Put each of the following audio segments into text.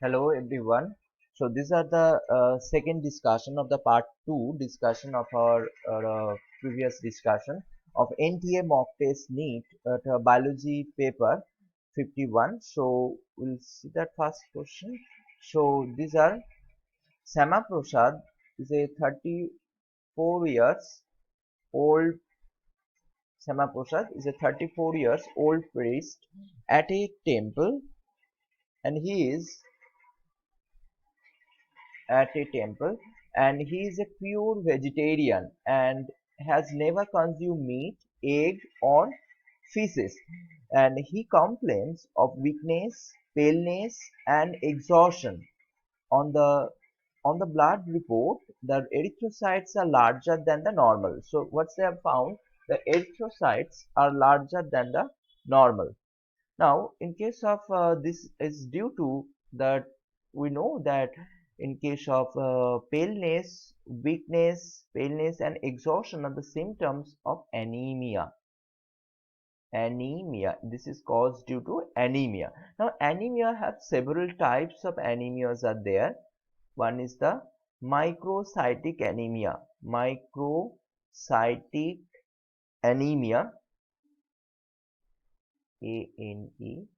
Hello everyone. So these are the second discussion of the part 2 discussion of our previous discussion of NTA mock test NEET biology paper 51. So we'll see that first question. So these are Sama Prasad is a 34 years old. Sama Prasad is a 34 years old priest at a temple, and he is at a temple, and he is a pure vegetarian and has never consumed meat, egg or feces, and he complains of weakness, paleness and exhaustion. On the blood report, the erythrocytes are larger than the normal. So what they have found, the erythrocytes are larger than the normal. Now, in case of this is due to that, we know that in case of paleness and exhaustion are the symptoms of anemia. Anemia. This is caused due to anemia. Now, anemia have several types of anemias are there. One is the microcytic anemia. Microcytic anemia. ANE.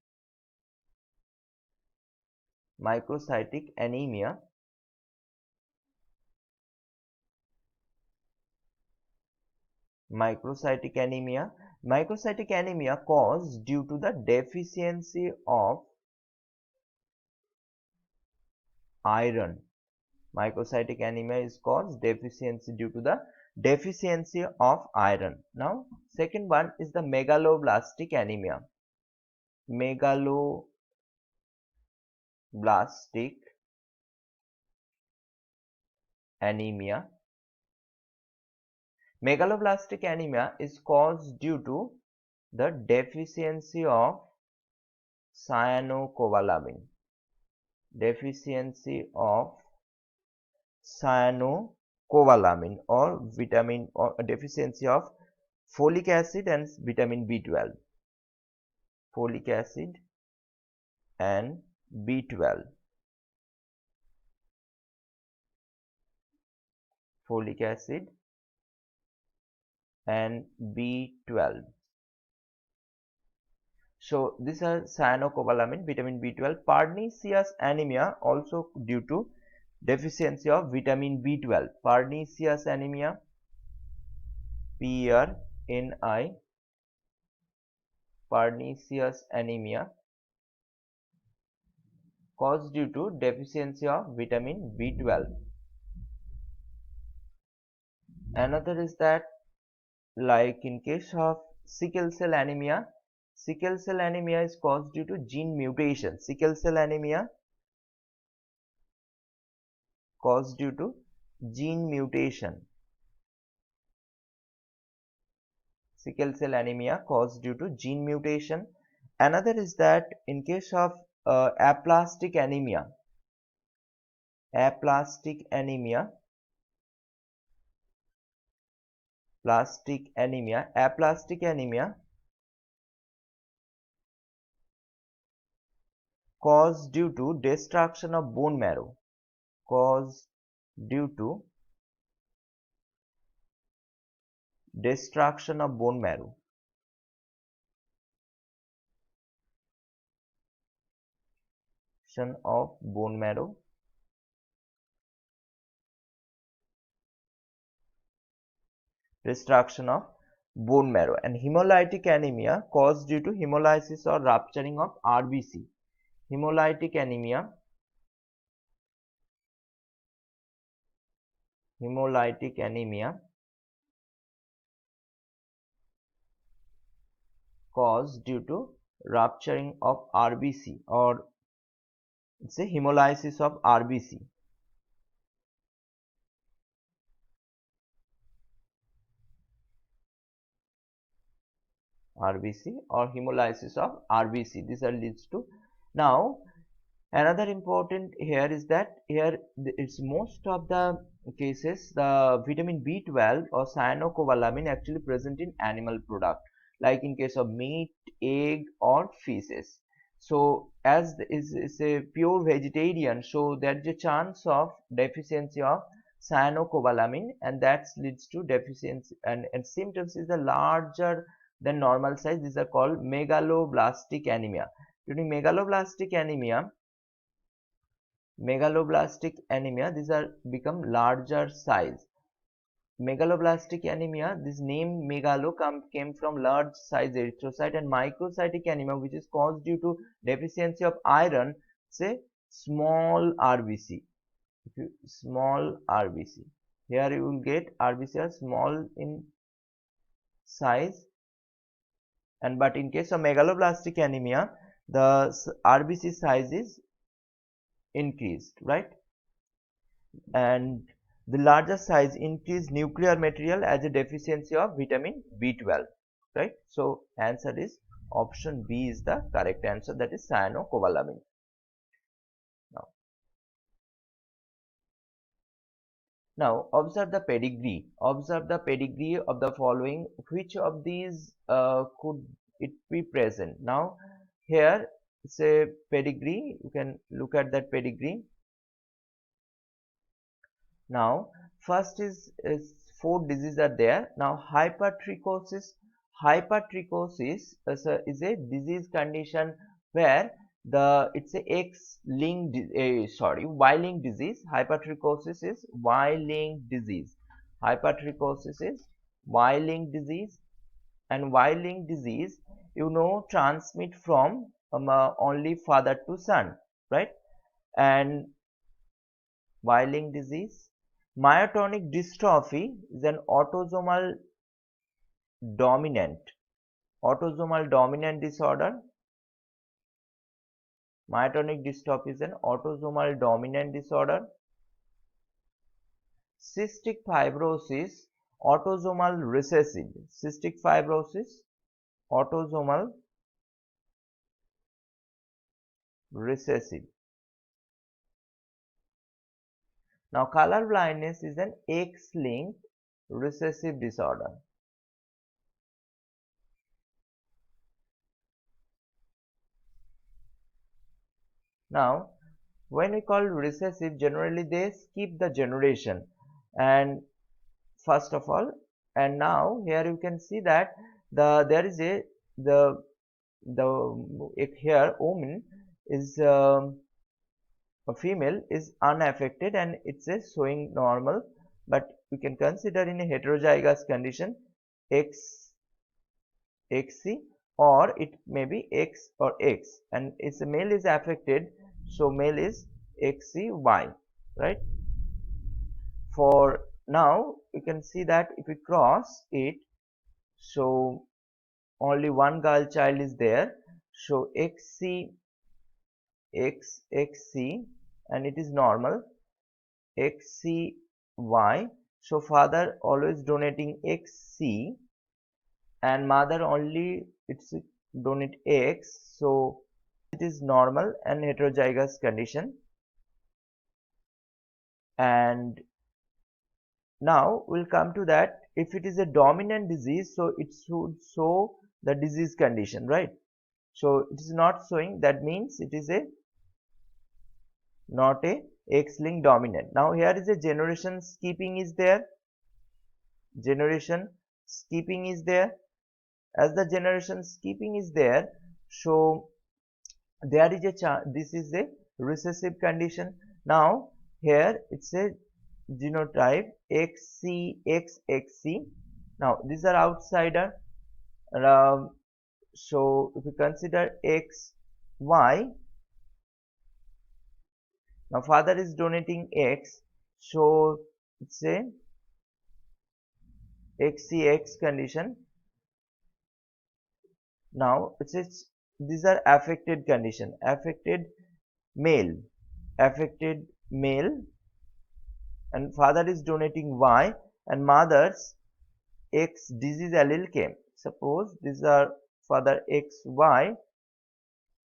Microcytic anemia. Microcytic anemia caused due to the deficiency of iron. Microcytic anemia is caused deficiency due to the deficiency of iron. Now second one is the megaloblastic anemia. Megaloblastic anemia. Megaloblastic anemia is caused due to the deficiency of cyanocobalamin. Deficiency of cyanocobalamin or vitamin, or a deficiency of folic acid and vitamin B12. Folic acid and B12. Folic acid and B12. So these are cyanocobalamin, vitamin B12. Pernicious anemia also due to deficiency of vitamin B12. Pernicious anemia, PRNI, pernicious anemia caused due to deficiency of vitamin B12. Another is that, like in case of sickle cell anemia is caused due to gene mutation. Sickle cell anemia caused due to gene mutation. Sickle cell anemia caused due to gene mutation. Another is that in case of aplastic anemia, aplastic anemia caused due to destruction of bone marrow, caused due to destruction of bone marrow. Of bone marrow. Destruction of bone marrow. And hemolytic anemia caused due to hemolysis or rupturing of RBC. Hemolytic anemia caused due to rupturing of RBC, or it's a hemolysis of RBC. RBC or hemolysis of RBC. These are leads to. Now another important here is that here it's most of the cases the vitamin B12 or cyanocobalamin actually present in animal product, like in case of meat, egg or feces. So as is a pure vegetarian, so there is a chance of deficiency of cyanocobalamin, and that leads to deficiency, and symptoms is a larger than normal size. These are called megaloblastic anemia. During megaloblastic anemia, these are become larger size. Megaloblastic anemia, this name came from large size erythrocyte, and microcytic anemia, which is caused due to deficiency of iron, say small RBC. Small RBC. Here you will get RBC are small in size, and but in case of megaloblastic anemia, the RBC size is increased, right? And the larger size increased nuclear material as a deficiency of vitamin B12, right? So answer is option B is the correct answer, that is cyanocobalamin. Now observe the pedigree. Observe the pedigree of the following. Which of these could it be present? Now here say pedigree. You can look at that pedigree. Now first is four diseases are there. Now hypertrichosis. Hypertrichosis is a disease condition where it's a X-linked Y-linked disease. Hypertrichosis is Y-linked disease. Hypertrichosis is Y-linked disease, and Y-linked disease transmit from only father to son, right? And Y-linked disease. Myotonic dystrophy is an dominant autosomal dominant disorder. Myotonic dystrophy is an autosomal dominant disorder. Cystic fibrosis, autosomal recessive. Cystic fibrosis, autosomal recessive. Now color blindness is an X-linked recessive disorder. Now when we call recessive, generally they skip the generation, and first of all, and now here you can see that there is the here woman is a female is unaffected and it's a showing normal, but we can consider in a heterozygous condition XC, or it may be X or X, and its male is affected, so male is XCY, right? For now you can see that if we cross it, so only one girl child is there, so XC and it is normal. XCY, so father always donating XC and mother only it's donate X, so it is normal and heterozygous condition. And now we'll come to that, if it is a dominant disease, so it should show the disease condition, right? So it is not showing, that means it is not a X-linked dominant. Now here is a generation skipping is there. Generation skipping is there. As the generation skipping is there, so there is a chance this is a recessive condition. Now here it's a genotype XCXXC. Now these are outsider. So if we consider XY, now father is donating X, so it's a XCX condition. Now it says these are affected condition, affected male, and father is donating Y and mother's X disease allele came. Suppose these are father XY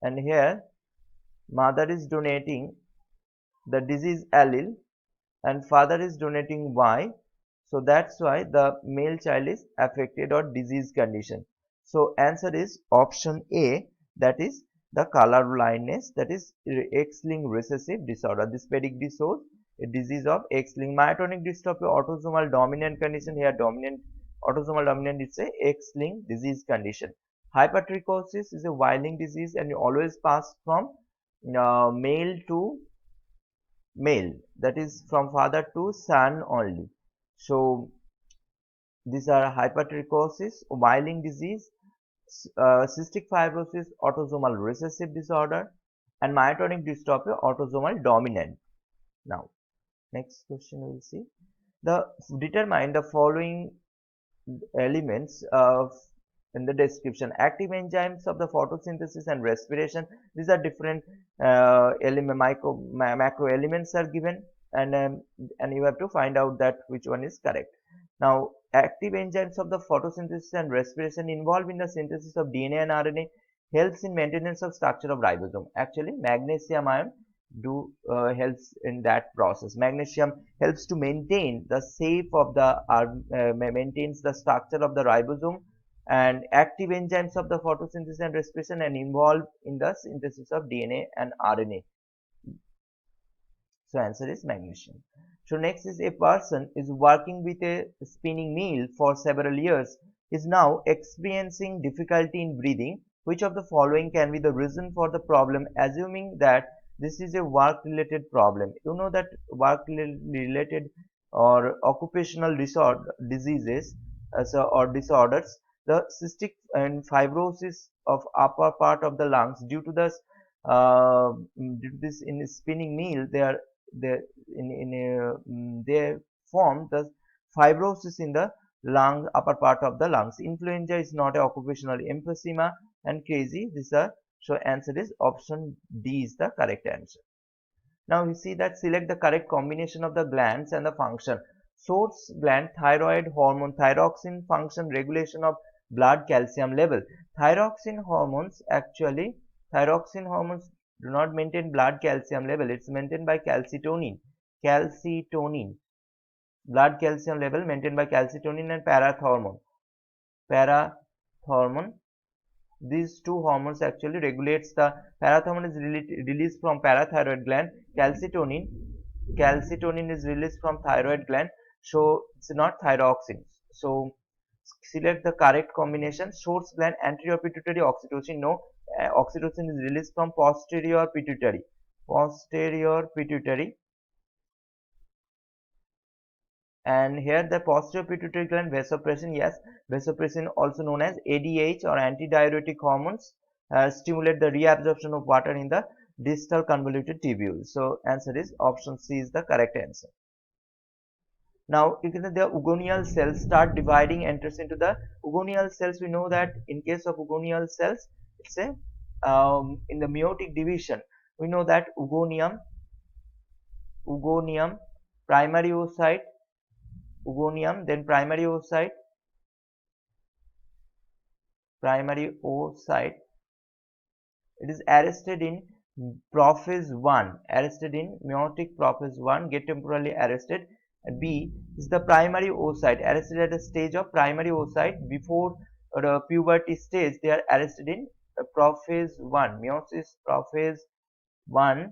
and here mother is donating the disease allele and father is donating Y, so that's why the male child is affected or disease condition. So answer is option A, that is the color blindness, that is X-linked recessive disorder. This pedigree shows a disease of X-linked. Myotonic dystrophy, autosomal dominant condition. Here dominant, autosomal dominant is a X-linked disease condition. Hypertrichosis is a Y-linked disease and always pass from male to male, that is from father to son only. So these are hypertrichosis, Weiling disease, cystic fibrosis, autosomal recessive disorder, and myotonic dystrophy, autosomal dominant. Now, next question we will see. The determine the following elements of in the description: active enzymes of the photosynthesis and respiration. These are different macro elements are given, and you have to find out that which one is correct. Now, active enzymes of the photosynthesis and respiration involved in the synthesis of DNA and RNA, helps in maintenance of structure of ribosome. Actually, magnesium ion do helps in that process. Magnesium helps to maintain the shape of the maintains the structure of the ribosome, and active enzymes of the photosynthesis and respiration and involved in the synthesis of DNA and RNA. So answer is magnesium. So next is, a person is working with a spinning mill for several years, is now experiencing difficulty in breathing. Which of the following can be the reason for the problem, assuming that this is a work related problem? You know that work related or occupational diseases or disorders, the cystic and fibrosis of upper part of the lungs, due to this in spinning mill, they they form the fibrosis in the lung, upper part of the lungs. Influenza is not a occupational emphysema, and crazy these are. So answer is option D is the correct answer. Now we see that select the correct combination of the glands and the function. Source gland, thyroid hormone, thyroxine function, regulation of blood calcium level. Thyroxine hormones, actually thyroxine hormones do not maintain blood calcium level. It's maintained by calcitonin. Calcitonin, blood calcium level maintained by calcitonin and parathormone. Parathormone, these two hormones actually regulates the parathormone is released from parathyroid gland. Calcitonin is released from thyroid gland. So it's not thyroxine. So select the correct combination. Source gland, anterior pituitary, oxytocin. No, oxytocin is released from posterior pituitary. Posterior pituitary. And here the posterior pituitary gland, vasopressin. Yes, vasopressin, also known as ADH or antidiuretic hormones, stimulate the reabsorption of water in the distal convoluted tubule. So answer is option C is the correct answer. Now, the Hugonial cells start dividing, enters into the Hugonial cells. We know that in case of Hugonial cells, it's a in the meiotic division. We know that Hugonium, primary oocyte, Hugonium, then primary oocyte. It is arrested in prophase 1, arrested in meiotic prophase 1, get temporarily arrested. B is the primary oocyte, arrested at the stage of primary oocyte before the puberty stage. They are arrested in prophase 1, meiosis prophase 1,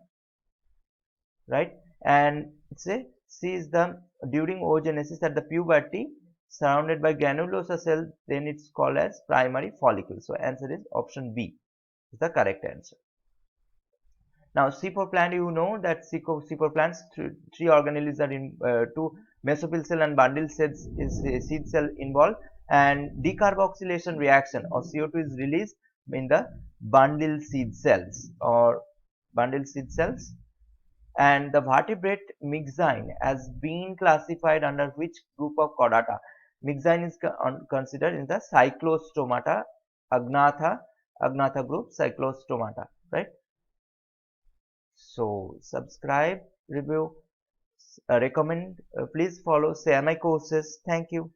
right? And say C is the during oogenesis at the puberty, surrounded by granulosa cell, then it's called as primary follicle. So answer is option B is the correct answer. Now, C4 plant, you know that C4 plants, three organelles are in two mesophyll cell and bundle cells is seed cell involved, and decarboxylation reaction or CO2 is released in the bundle seed cells And the vertebrate myxine has been classified under which group of chordata? Myxine is considered in the cyclostomata, Agnatha group, cyclostomata, right? So subscribe, review, recommend, please follow, share my courses. Thank you.